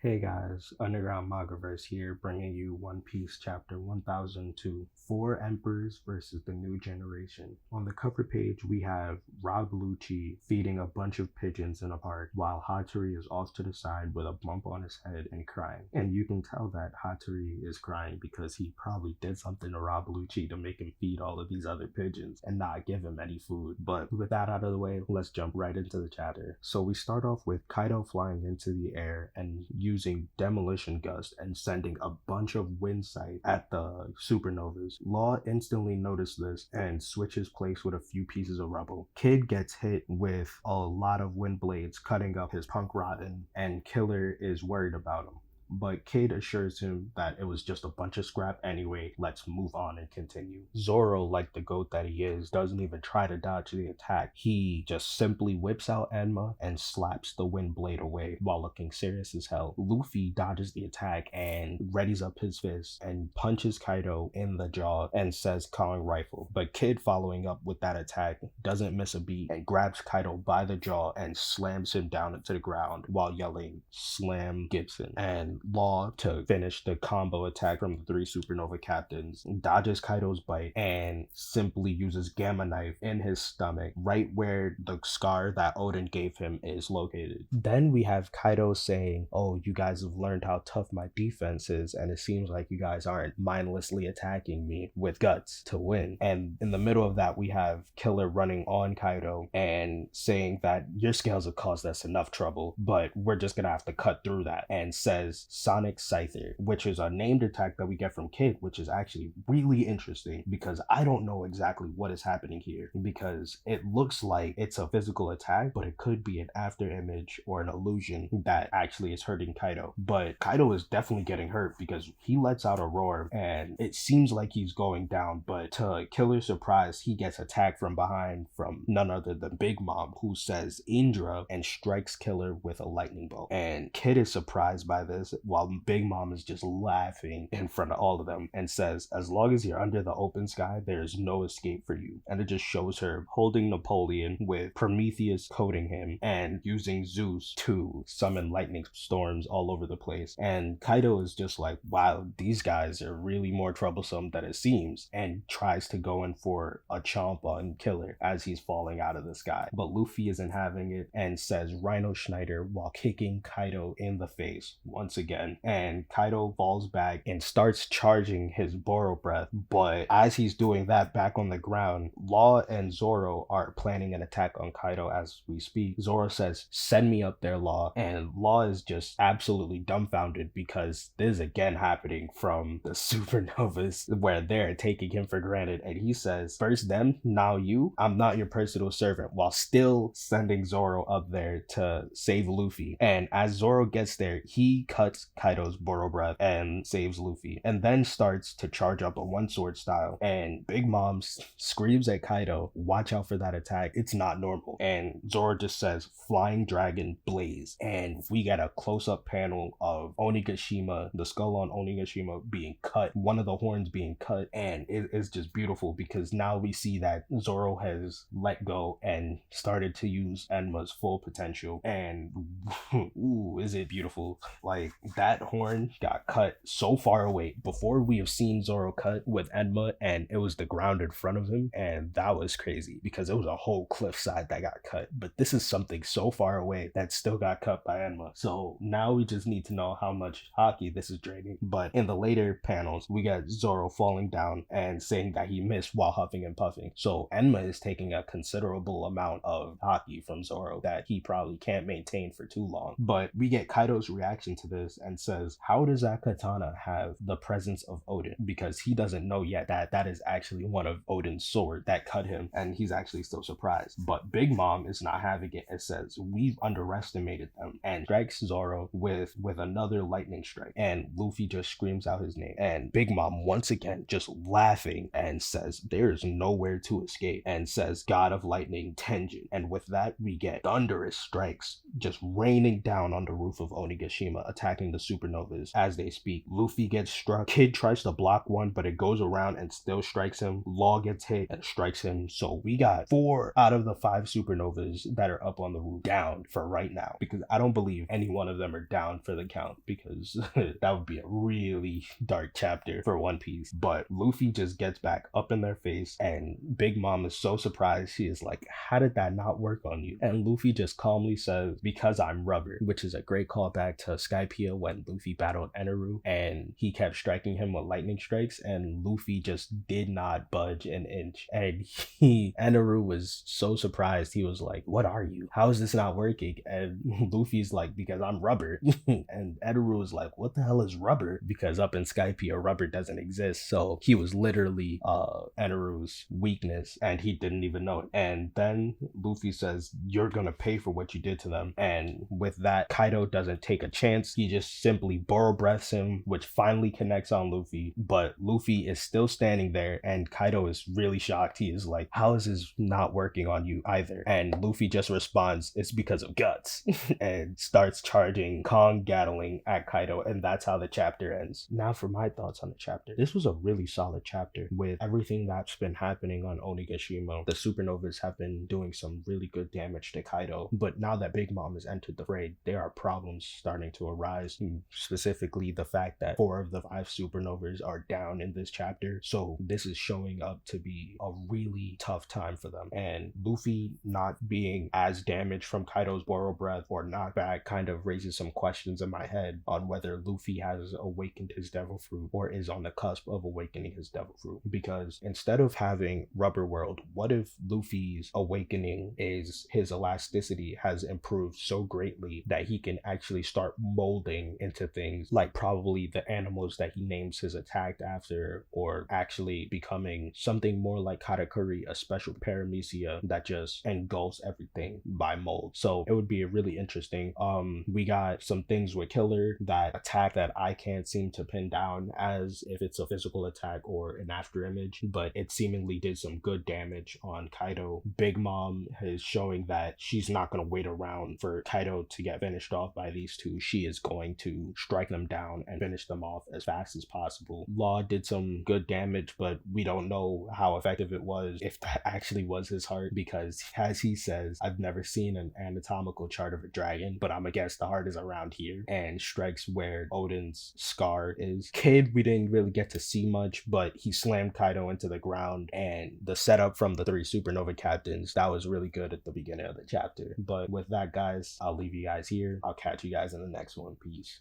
Hey guys, Underground Mangaverse here, bringing you One Piece chapter 1002, Four Emperors versus the New Generation. On the cover page, we have Rob Lucci feeding a bunch of pigeons in a park, while Hattori is off to the side with a bump on his head and crying. And you can tell that Hattori is crying because he probably did something to Rob Lucci to make him feed all of these other pigeons and not give him any food. But with that out of the way, let's jump right into the chapter. So we start off with Kaido flying into the air and using demolition gust and sending a bunch of wind sight at the supernovas. Law instantly noticed this and switches place with a few pieces of rubble. Kid gets hit with a lot of wind blades cutting up his punk rotten, and Killer is worried about him. But Kid assures him that it was just a bunch of scrap anyway, let's move on and continue. Zoro, like the goat that he is, doesn't even try to dodge the attack. He just simply whips out Enma and slaps the wind blade away while looking serious as hell. Luffy dodges the attack and readies up his fist and punches Kaido in the jaw and says calling rifle. But Kid, following up with that attack, doesn't miss a beat and grabs Kaido by the jaw and slams him down into the ground while yelling "Slam Gibson." And Law, to finish the combo attack from the three supernova captains, dodges Kaido's bite and simply uses Gamma Knife in his stomach, right where the scar that Odin gave him is located. Then we have Kaido saying, "Oh, you guys have learned how tough my defense is, and it seems like you guys aren't mindlessly attacking me with guts to win." And in the middle of that, we have Killer running on Kaido and saying that your scales have caused us enough trouble, but we're just gonna have to cut through that, and says Sonic Scyther, which is a named attack that we get from Kid, which is actually really interesting because I don't know exactly what is happening here, because it looks like it's a physical attack, but it could be an after image or an illusion that actually is hurting Kaido. But Kaido is definitely getting hurt because he lets out a roar and it seems like he's going down, but to Killer's surprise, he gets attacked from behind from none other than Big Mom, who says Indra and strikes Killer with a lightning bolt. And Kid is surprised by this, while Big Mom is just laughing in front of all of them and says, "As long as you're under the open sky, there's no escape for you." And it just shows her holding Napoleon with Prometheus coating him and using Zeus to summon lightning storms all over the place. And Kaido is just like, wow, these guys are really more troublesome than it seems, and tries to go in for a chomp on Killer as he's falling out of the sky. But Luffy isn't having it and says Rhino Schneider while kicking Kaido in the face once again. And Kaido falls back and starts charging his Boro Breath, but as he's doing that back on the ground, Law and Zoro are planning an attack on Kaido as we speak. Zoro says, "Send me up there, Law," and Law is just absolutely dumbfounded because this is again happening from the supernovas where they're taking him for granted, and he says, "First them, now you, I'm not your personal servant," while still sending Zoro up there to save Luffy. And as Zoro gets there, he cuts Kaido's Boro Breath and saves Luffy, and then starts to charge up a one sword style. And Big Mom screams at Kaido, "Watch out for that attack, it's not normal." And Zoro just says, "Flying Dragon Blaze," and we get a close-up panel of Onigashima, the skull on Onigashima being cut, one of the horns being cut, and it is just beautiful because now we see that Zoro has let go and started to use Enma's full potential. And ooh, is it beautiful. Like, that horn got cut so far away before we have seen Zoro cut with Enma, and it was the ground in front of him, and that was crazy because it was a whole cliffside that got cut. But this is something so far away that still got cut by Enma. So now we just need to know how much hockey this is draining. But in the later panels, we got Zoro falling down and saying that he missed while huffing and puffing. So Enma is taking a considerable amount of hockey from Zoro that he probably can't maintain for too long. But we get Kaido's reaction to this and says, "How does that katana have the presence of Odin?" Because he doesn't know yet that that is actually one of Odin's sword that cut him, and he's actually still surprised. But Big Mom is not having it. It says, "We've underestimated them," and strikes Zoro with another lightning strike. And Luffy just screams out his name, and Big Mom once again just laughing and says, "There's nowhere to escape," and says, "God of Lightning, Tenjin." And with that, we get thunderous strikes just raining down on the roof of Onigashima, attacking attacking the supernovas as they speak. Luffy gets struck. Kid tries to block one, but it goes around and still strikes him. Law gets hit and strikes him. So we got 4 out of the 5 supernovas that are up on the roof down for right now, because I don't believe any one of them are down for the count, because that would be a really dark chapter for One Piece. But Luffy just gets back up in their face, and Big Mom is so surprised. She is like, how did that not work on you? And Luffy just calmly says, because I'm rubber, which is a great callback to Skypiea when Luffy battled Eneru and he kept striking him with lightning strikes, and Luffy just did not budge an inch. And Eneru was so surprised. He was like, what are you? How is this not working? And Luffy's like, because I'm rubber. And Eneru was like, what the hell is rubber? Because up in Skypiea, rubber doesn't exist. So he was literally Eneru's weakness, and he didn't even know it. And then Luffy says, you're gonna pay for what you did to them. And with that, Kaido doesn't take a chance. He just simply burrow breaths him, which finally connects on Luffy. But Luffy is still standing there, and Kaido is really shocked. He is like, how is this not working on you either? And Luffy just responds, it's because of guts, and starts charging Kong Gatling at Kaido, and that's how the chapter ends. Now for my thoughts on the chapter. This was a really solid chapter with everything that's been happening on Onigashima. The supernovas have been doing some really good damage to Kaido, but now that Big Mom has entered the fray, there are problems starting to arise, specifically the fact that 4 of the 5 supernovas are down in this chapter. So this is showing up to be a really tough time for them, and Luffy not being as damaged from Kaido's Boro Breath or knockback kind of raises some questions in my head on whether Luffy has awakened his Devil Fruit or is on the cusp of awakening his Devil Fruit. Because instead of having Rubber World, what if Luffy's awakening is his elasticity has improved so greatly that he can actually start molding into things like probably the animals that he names his attack after, or actually becoming something more like Katakuri, a special paramecia that just engulfs everything by mold. So it would be a really interesting. We got some things with Killer, that attack that I can't seem to pin down as if it's a physical attack or an after image, but it seemingly did some good damage on Kaido. Big Mom is showing that she's not going to wait around for Kaido to get finished off by these two. She is going to strike them down and finish them off as fast as possible. Law did some good damage, but we don't know how effective it was, if that actually was his heart, because as he says, I've never seen an anatomical chart of a dragon, but I'm gonna guess the heart is around here and strikes where Odin's scar is. Kid, we didn't really get to see much, but he slammed Kaido into the ground, and the setup from the 3 supernova captains, that was really good at the beginning of the chapter. But with that, guys, I'll leave you guys here. I'll catch you guys in the next one. Peace.